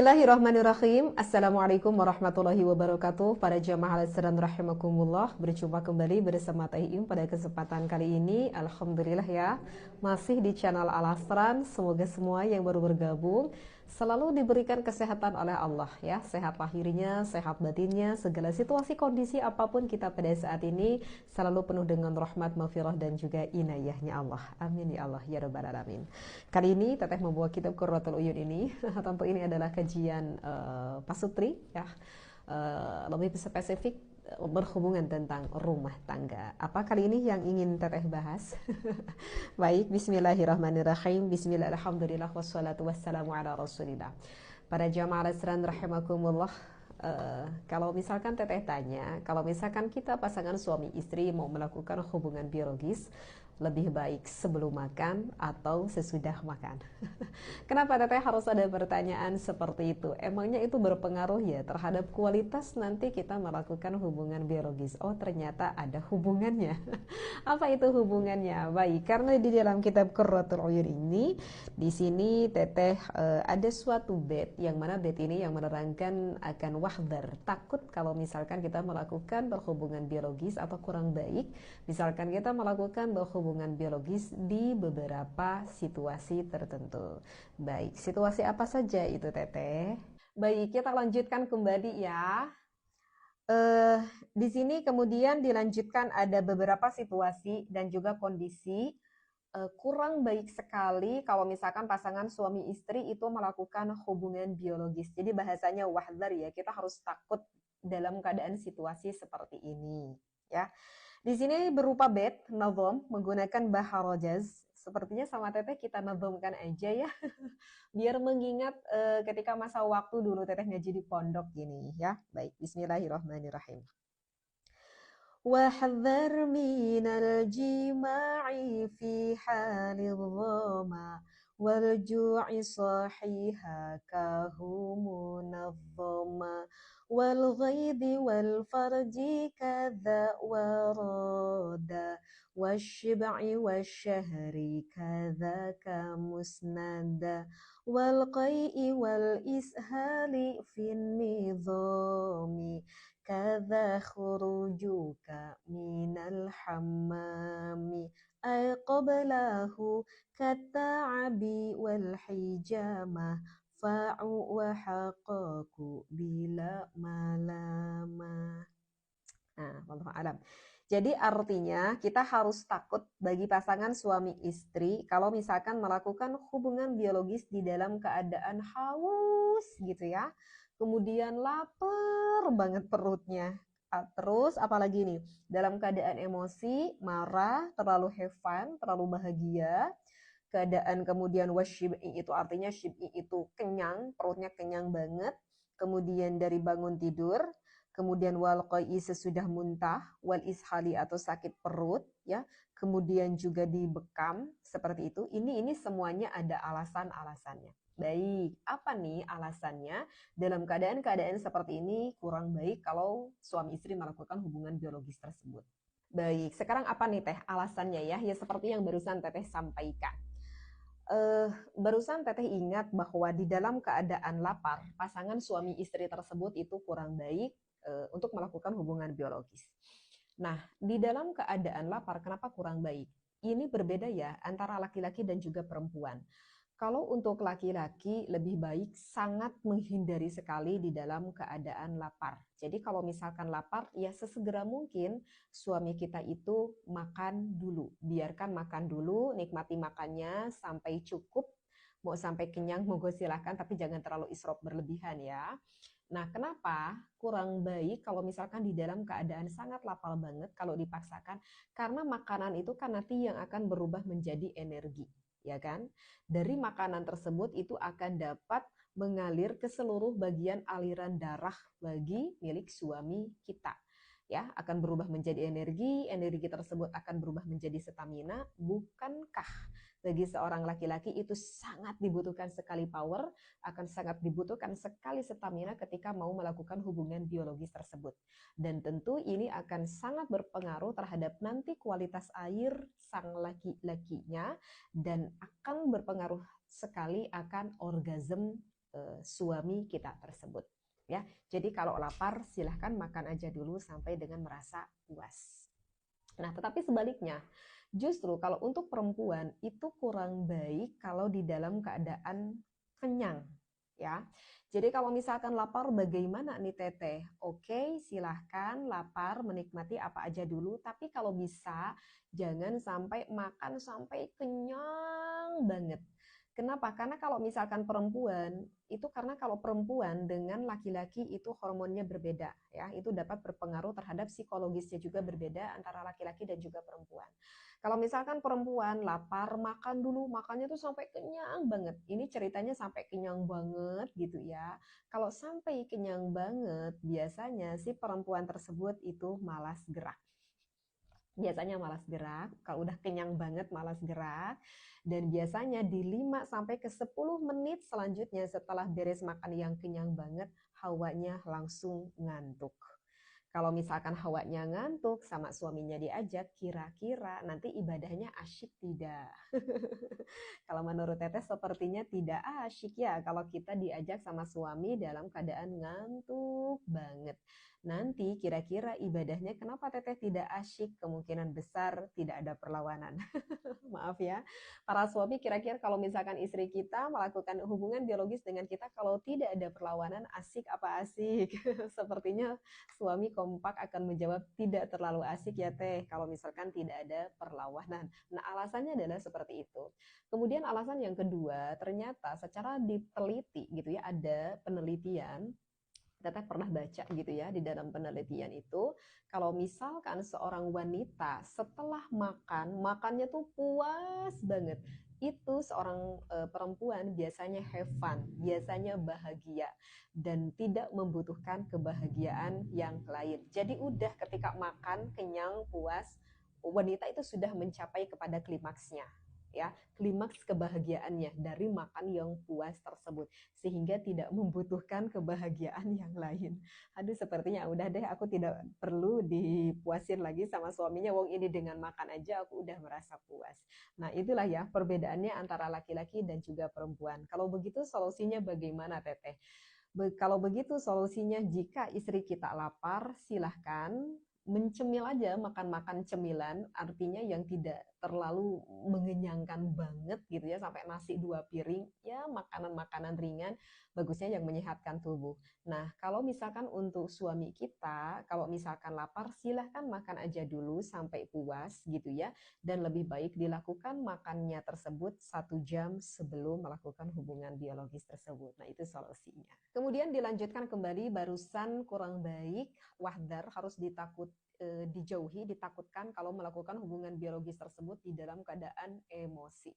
Bismillahirrahmanirrahim. Assalamualaikum warahmatullahi wabarakatuh. Para jamaah al-Islam rahimakumullah. Berjumpa kembali bersama Teh Im pada kesempatan kali ini. Alhamdulillah ya, masih di channel Al-Asran. Semoga semua yang baru bergabung selalu diberikan kesehatan oleh Allah ya, sehat lahirnya, sehat batinnya, segala situasi kondisi apapun kita pada saat ini selalu penuh dengan rahmat, maghfirah dan juga inayahnya Allah. Amin ya Allah ya rabbal alamin. Kali ini Teteh membawa kitab Qurratul Uyun ini. Tentu ini adalah kajian pasutri ya, lebih spesifik berhubungan tentang rumah tangga. Apa kali ini yang ingin Teteh bahas? Baik, bismillahirrahmanirrahim. Bismillah, alhamdulillah, wassalatu wassalamu ala rasulillah. Para jamaah al-Islam rahimakumullah, kalau misalkan Teteh tanya, kalau misalkan kita pasangan suami istri mau melakukan hubungan biologis, lebih baik sebelum makan atau sesudah makan? Kenapa Teteh harus ada pertanyaan seperti itu? Emangnya itu berpengaruh ya terhadap kualitas nanti kita melakukan hubungan biologis? Oh, ternyata ada hubungannya. Apa itu hubungannya? Baik, karena di dalam kitab Qurratul Uyun ini, di sini Teteh ada suatu bait yang mana bait ini yang menerangkan akan wahdar, takut kalau misalkan kita melakukan berhubungan biologis atau kurang baik, misalkan kita melakukan berhubungan biologis di beberapa situasi tertentu. Baik, situasi apa saja itu Teteh? Baik, kita lanjutkan kembali ya. Eh, di sini kemudian dilanjutkan ada beberapa situasi dan juga kondisi kurang baik sekali kalau misalkan pasangan suami istri itu melakukan hubungan biologis. Jadi bahasanya wahdar ya, kita harus takut dalam keadaan situasi seperti ini ya. Di sini berupa bed, nazam, menggunakan baharojaz. Sepertinya sama Teteh kita nazamkan aja ya. Biar mengingat ketika masa waktu dulu Teteh ngaji di pondok gini ya. Baik, bismillahirrahmanirrahim. واحذر من الجماع في حال الظما والجوع صحيحا كهو منظما والغيظ والفرج كذا ورادا والشبع والشهر كذاك مسندا والقيء والإسهال في النظام كذا خروجك من الحمام أي قبله كالتعب والحجامة فاع وحقاك بلا ملامة. Nah, wallahu alam. Jadi artinya kita harus takut bagi pasangan suami istri kalau misalkan melakukan hubungan biologis di dalam keadaan haus gitu ya. Kemudian lapar banget perutnya. Terus apalagi nih, dalam keadaan emosi, marah, terlalu have fun, terlalu bahagia. Keadaan kemudian wasyib'i itu artinya syib'i itu kenyang, perutnya kenyang banget. Kemudian dari bangun tidur, kemudian wal qai'i sesudah muntah, wal ishali atau sakit perut ya, kemudian juga dibekam seperti itu. Ini semuanya ada alasan-alasannya. Baik, apa nih alasannya? Dalam keadaan-keadaan seperti ini kurang baik kalau suami istri melakukan hubungan biologis tersebut. Baik, sekarang apa nih Teh alasannya ya? Ya seperti yang barusan Teteh sampaikan. Barusan Teteh ingat bahwa di dalam keadaan lapar, pasangan suami istri tersebut itu kurang baik untuk melakukan hubungan biologis. Nah, di dalam keadaan lapar, kenapa kurang baik? Ini berbeda ya antara laki-laki dan juga perempuan. Kalau untuk laki-laki lebih baik sangat menghindari sekali di dalam keadaan lapar. Jadi kalau misalkan lapar, ya sesegera mungkin suami kita itu makan dulu. Biarkan makan dulu, nikmati makannya sampai cukup. Mau sampai kenyang, monggo silahkan, tapi jangan terlalu israf berlebihan ya. Nah, kenapa kurang baik kalau misalkan di dalam keadaan sangat lapar banget kalau dipaksakan? Karena makanan itu kan nanti yang akan berubah menjadi energi, ya kan? Dari makanan tersebut itu akan dapat mengalir ke seluruh bagian aliran darah bagi milik suami kita. Ya, akan berubah menjadi energi, energi tersebut akan berubah menjadi stamina. Bukankah bagi seorang laki-laki itu sangat dibutuhkan sekali power, akan sangat dibutuhkan sekali stamina ketika mau melakukan hubungan biologis tersebut. Dan tentu ini akan sangat berpengaruh terhadap nanti kualitas air sang laki-lakinya dan akan berpengaruh sekali akan orgasme suami kita tersebut. Ya, jadi kalau lapar silahkan makan aja dulu sampai dengan merasa puas. Nah, tetapi sebaliknya, justru kalau untuk perempuan itu kurang baik kalau di dalam keadaan kenyang, ya. Jadi kalau misalkan lapar bagaimana nih Teteh? Oke, silahkan lapar menikmati apa aja dulu, tapi kalau bisa jangan sampai makan sampai kenyang banget. Kenapa? Karena kalau misalkan perempuan, itu karena kalau perempuan dengan laki-laki itu hormonnya berbeda ya, itu dapat berpengaruh terhadap psikologisnya juga berbeda antara laki-laki dan juga perempuan. Kalau misalkan perempuan lapar, makan dulu, makannya tuh sampai kenyang banget. Ini ceritanya sampai kenyang banget gitu ya. Kalau sampai kenyang banget, biasanya si perempuan tersebut itu malas gerak. Biasanya malas gerak, kalau udah kenyang banget malas gerak, dan biasanya di 5 sampai ke 10 menit selanjutnya setelah beres makan yang kenyang banget, hawanya langsung ngantuk. Kalau misalkan hawanya ngantuk sama suaminya diajak, kira-kira nanti ibadahnya asyik tidak? Kalau menurut Teteh sepertinya tidak asyik ya kalau kita diajak sama suami dalam keadaan ngantuk banget. Nanti kira-kira ibadahnya kenapa Teteh tidak asyik? Kemungkinan besar tidak ada perlawanan. Maaf ya. Para suami kira-kira kalau misalkan istri kita melakukan hubungan biologis dengan kita kalau tidak ada perlawanan, asik apa asik? Sepertinya suami kompak akan menjawab tidak terlalu asik ya Teh kalau misalkan tidak ada perlawanan. Nah, alasannya adalah seperti itu. Kemudian alasan yang kedua, ternyata secara diteliti gitu ya, ada penelitian, Teteh pernah baca gitu ya di dalam penelitian itu, kalau misalkan seorang wanita setelah makan, makannya tuh puas banget, itu seorang perempuan biasanya have fun, biasanya bahagia dan tidak membutuhkan kebahagiaan yang lain. Jadi udah ketika makan kenyang puas, wanita itu sudah mencapai kepada klimaksnya ya, klimaks kebahagiaannya dari makan yang puas tersebut sehingga tidak membutuhkan kebahagiaan yang lain. Aduh, sepertinya udah deh, aku tidak perlu dipuasin lagi sama suaminya. Wong ini dengan makan aja aku udah merasa puas. Nah, itulah ya perbedaannya antara laki-laki dan juga perempuan. Kalau begitu solusinya bagaimana, Teteh? Kalau begitu solusinya jika istri kita lapar, silahkan mencemil aja, makan-makan cemilan, artinya yang tidak terlalu mengenyangkan banget gitu ya, sampai nasi 2 piring, ya makanan-makanan ringan, bagusnya yang menyehatkan tubuh. Nah, kalau misalkan untuk suami kita, kalau misalkan lapar, silahkan makan aja dulu sampai puas gitu ya, dan lebih baik dilakukan makannya tersebut 1 jam sebelum melakukan hubungan biologis tersebut. Nah, itu solusinya. Kemudian dilanjutkan kembali, barusan kurang baik, wahdar harus dijauhi, ditakutkan kalau melakukan hubungan biologis tersebut di dalam keadaan emosi.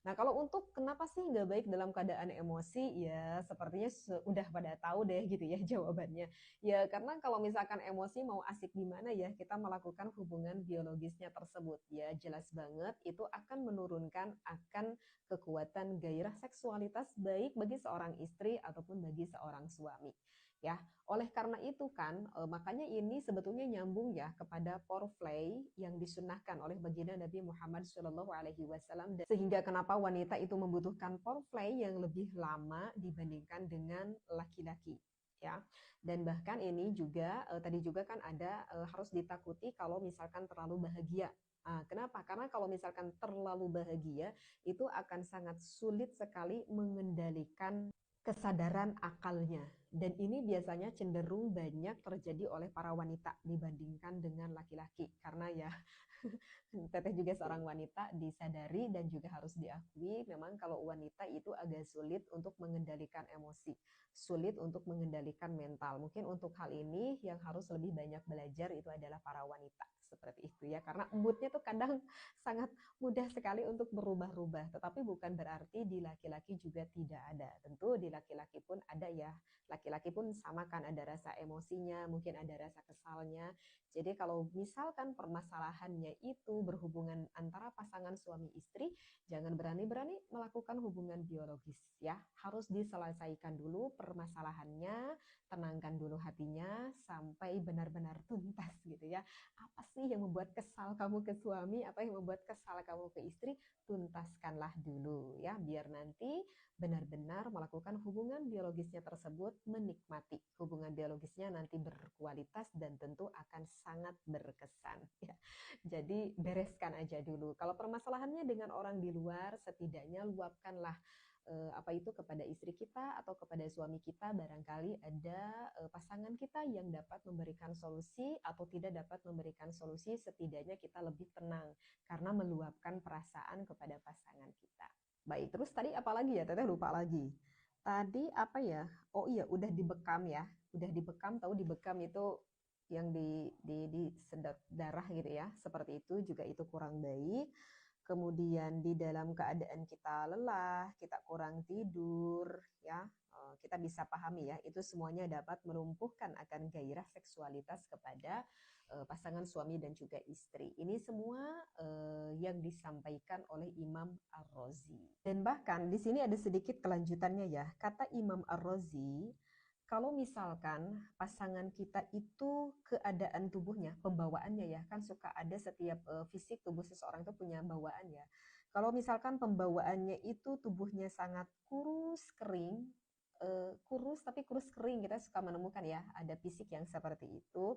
Nah, kalau untuk kenapa sih nggak baik dalam keadaan emosi, ya sepertinya udah pada tahu deh gitu ya jawabannya. Ya karena kalau misalkan emosi mau asik gimana ya kita melakukan hubungan biologisnya tersebut. Ya jelas banget itu akan menurunkan akan kekuatan gairah seksualitas baik bagi seorang istri ataupun bagi seorang suami. Ya, oleh karena itu kan, makanya ini sebetulnya nyambung ya kepada foreplay yang disunahkan oleh baginda Nabi Muhammad SAW, sehingga kenapa wanita itu membutuhkan foreplay yang lebih lama dibandingkan dengan laki-laki. Ya, dan bahkan ini juga tadi juga kan ada harus ditakuti kalau misalkan terlalu bahagia. Kenapa? Karena kalau misalkan terlalu bahagia itu akan sangat sulit sekali mengendalikan kesadaran akalnya. Dan ini biasanya cenderung banyak terjadi oleh para wanita dibandingkan dengan laki-laki. Karena ya, Teteh juga seorang wanita, disadari dan juga harus diakui, memang kalau wanita itu agak sulit untuk mengendalikan emosi, sulit untuk mengendalikan mental. Mungkin untuk hal ini yang harus lebih banyak belajar itu adalah para wanita. Seperti itu ya, karena moodnya tuh kadang sangat mudah sekali untuk berubah-ubah. Tetapi bukan berarti di laki-laki juga tidak ada. Tentu di laki-laki pun ada ya Laki-laki pun sama kan, ada rasa emosinya, mungkin ada rasa kesalnya. Jadi kalau misalkan permasalahannya itu berhubungan antara pasangan suami istri, jangan berani-berani melakukan hubungan biologis ya. Harus diselesaikan dulu permasalahannya, tenangkan dulu hatinya sampai benar-benar tuntas gitu ya. Apa sih yang membuat kesal kamu ke suami, apa yang membuat kesal kamu ke istri, tuntaskanlah dulu ya, biar nanti benar-benar melakukan hubungan biologisnya tersebut, menikmati hubungan biologisnya nanti berkualitas dan tentu akan sangat berkesan ya. Jadi bereskan aja dulu. Kalau permasalahannya dengan orang di luar, setidaknya luapkanlah apa itu kepada istri kita atau kepada suami kita, barangkali ada pasangan kita yang dapat memberikan solusi atau tidak dapat memberikan solusi, setidaknya kita lebih tenang karena meluapkan perasaan kepada pasangan kita. Baik, terus tadi apa lagi ya? Teteh lupa lagi. Tadi apa ya? Oh iya, udah dibekam ya. Udah dibekam, tahu dibekam itu yang di sedot darah gitu ya. Seperti itu juga itu kurang baik. Kemudian di dalam keadaan kita lelah, kita kurang tidur, ya, kita bisa pahami ya, itu semuanya dapat melumpuhkan akan gairah seksualitas kepada pasangan suami dan juga istri. Ini semua yang disampaikan oleh Imam Ar-Razi. Dan bahkan di sini ada sedikit kelanjutannya ya. Kata Imam Ar-Razi, kalau misalkan pasangan kita itu keadaan tubuhnya, pembawaannya ya, kan suka ada setiap fisik tubuh seseorang itu punya bawaan ya. Kalau misalkan pembawaannya itu tubuhnya sangat kurus, kering, kurus tapi kurus kering, kita suka menemukan ya, ada fisik yang seperti itu.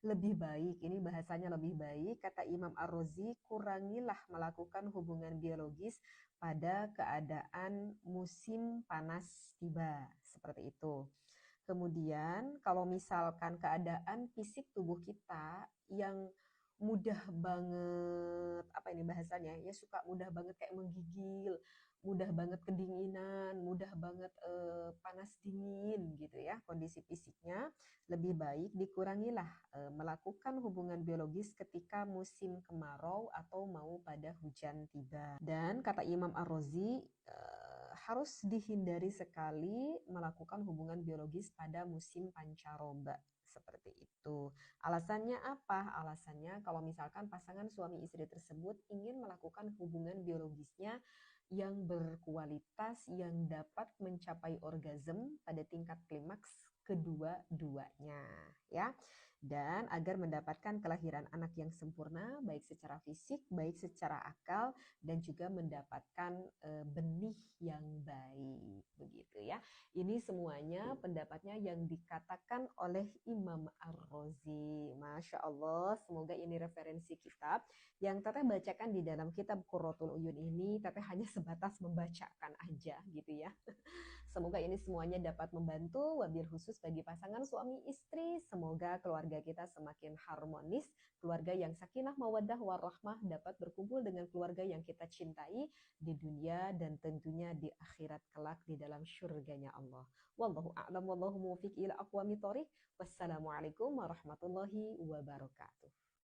Lebih baik, ini bahasanya lebih baik, kata Imam Ar-Razi, kurangilah melakukan hubungan biologis pada keadaan musim panas tiba, seperti itu. Kemudian kalau misalkan keadaan fisik tubuh kita yang mudah banget, apa ini bahasanya ya, suka mudah banget kayak menggigil, mudah banget kedinginan, mudah banget panas dingin gitu ya kondisi fisiknya, lebih baik dikurangilah melakukan hubungan biologis ketika musim kemarau atau mau pada hujan tiba. Dan kata Imam Ar-Razi, harus dihindari sekali melakukan hubungan biologis pada musim pancaroba, seperti itu. Alasannya apa? Alasannya kalau misalkan pasangan suami istri tersebut ingin melakukan hubungan biologisnya yang berkualitas, yang dapat mencapai orgasme pada tingkat klimaks kedua-duanya ya, dan agar mendapatkan kelahiran anak yang sempurna baik secara fisik, baik secara akal, dan juga mendapatkan benih yang baik begitu ya. Ini semuanya pendapatnya yang dikatakan oleh Imam Ar-Razi. Masya Allah, semoga ini referensi kitab yang Teteh bacakan di dalam kitab Qurratul Uyun ini, Teteh hanya sebatas membacakan aja gitu ya. Semoga ini semuanya dapat membantu, wabil khusus bagi pasangan suami istri. Semoga keluarga kita semakin harmonis, keluarga yang sakinah, mawaddah, warahmah, dapat berkumpul dengan keluarga yang kita cintai di dunia dan tentunya di akhirat kelak di dalam syurganya Allah. Wallahu a'lam wallahu muwaffiq ila aqwamit thoriq. Wassalamualaikum warahmatullahi wabarakatuh.